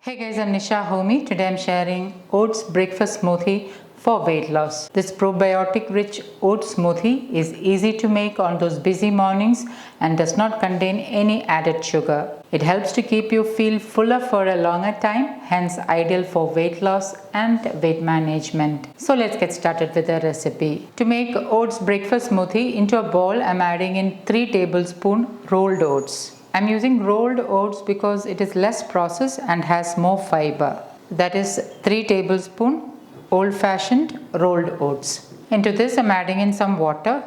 Hey guys, I'm Nisa Homey. Today I'm sharing oats breakfast smoothie for weight loss. This probiotic rich oats smoothie is easy to make on those busy mornings and does not contain any added sugar. It helps to keep you feel fuller for a longer time, hence ideal for weight loss and weight management. So let's get started with the recipe. To make oats breakfast smoothie, into a bowl I'm adding in 3 tablespoons rolled oats. I'm using rolled oats because it is less processed and has more fiber. That is 3 tablespoons old-fashioned rolled oats. Into this I'm adding in some water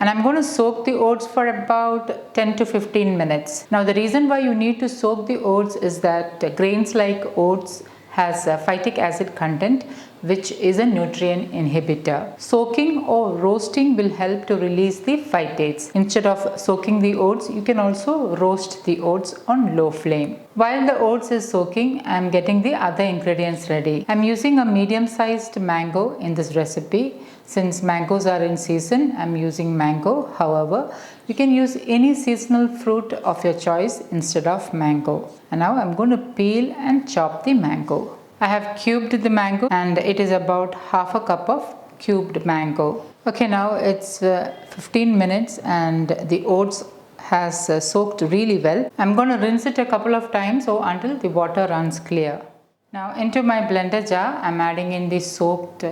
and I'm going to soak the oats for about 10 to 15 minutes. Now the reason why you need to soak the oats is that grains like oats has a phytic acid content, which is a nutrient inhibitor. Soaking or roasting will help to release the phytates. Instead of soaking the oats, you can also roast the oats on low flame. While the oats is soaking, I am getting the other ingredients ready. I am using a medium-sized mango in this recipe. Since mangoes are in season, I am using mango. However, you can use any seasonal fruit of your choice instead of mango. And now I am going to peel and chop the mango. I have cubed the mango and it is about half a cup of cubed mango. Okay, now it's 15 minutes and the oats has soaked really well. I'm going to rinse it a couple of times until the water runs clear. Now into my blender jar, I'm adding in the soaked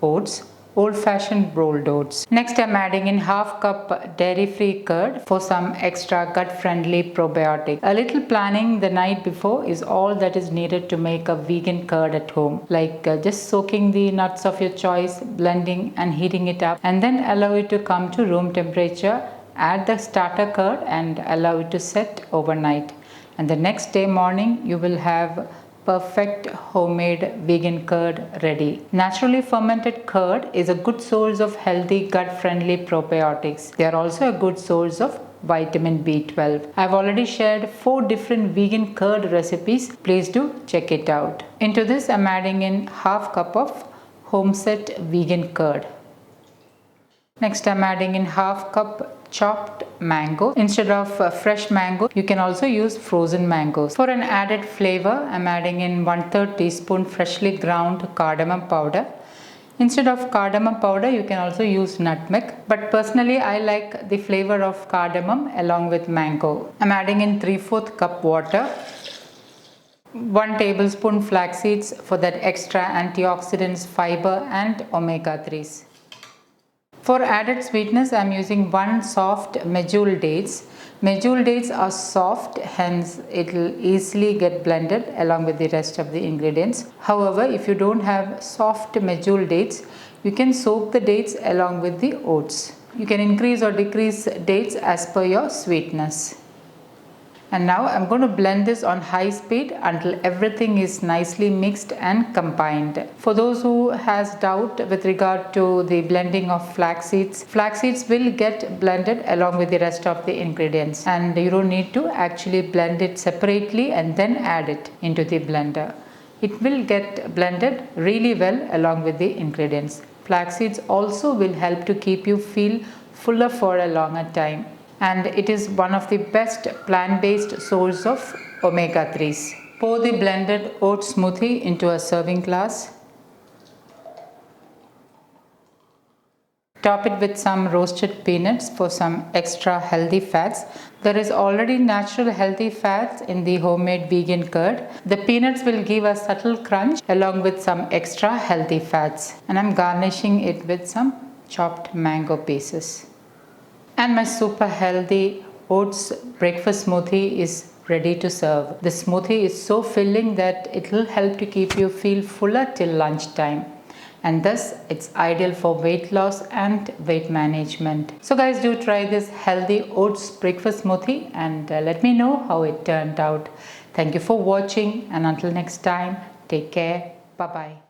oats, old-fashioned rolled oats. Next I'm adding in half cup dairy-free curd for some extra gut-friendly probiotic. A little planning the night before is all that is needed to make a vegan curd at home. Like just soaking the nuts of your choice, blending and heating it up, and then allow it to come to room temperature. Add the starter curd and allow it to set overnight. And the next day morning you will have perfect homemade vegan curd ready. Naturally fermented curd is a good source of healthy gut-friendly probiotics. They are also a good source of vitamin B12. I've already shared 4 different vegan curd recipes. Please do check it out. Into this I'm adding in half cup of Homeset vegan curd. Next I'm adding in half cup chopped mango. Instead of fresh mango, you can also use frozen mangoes. For an added flavor, I'm adding in 1/3 teaspoon freshly ground cardamom powder. Instead of cardamom powder, you can also use nutmeg, but personally I like the flavor of cardamom along with mango. I'm adding in 3/4 cup water. 1 tablespoon flax seeds for that extra antioxidants, fiber and omega-3s. For added sweetness, I am using 1 soft medjool dates. Medjool dates are soft, hence it will easily get blended along with the rest of the ingredients. However, if you don't have soft medjool dates, you can soak the dates along with the oats. You can increase or decrease dates as per your sweetness. And now I'm going to blend this on high speed until everything is nicely mixed and combined. For those who has doubt with regard to the blending of flax seeds will get blended along with the rest of the ingredients, and you don't need to actually blend it separately and then add it into the blender. It will get blended really well along with the ingredients. Flax seeds also will help to keep you feel fuller for a longer time. And it is one of the best plant-based source of omega-3s. Pour the blended oat smoothie into a serving glass. Top it with some roasted peanuts for some extra healthy fats. There is already natural healthy fats in the homemade vegan curd. The peanuts will give a subtle crunch along with some extra healthy fats. And I'm garnishing it with some chopped mango pieces. And my super healthy oats breakfast smoothie is ready to serve. The smoothie is so filling that it will help to keep you feel fuller till lunchtime. And thus it's ideal for weight loss and weight management. So guys, do try this healthy oats breakfast smoothie and let me know how it turned out. Thank you for watching, and until next time, take care. Bye-bye.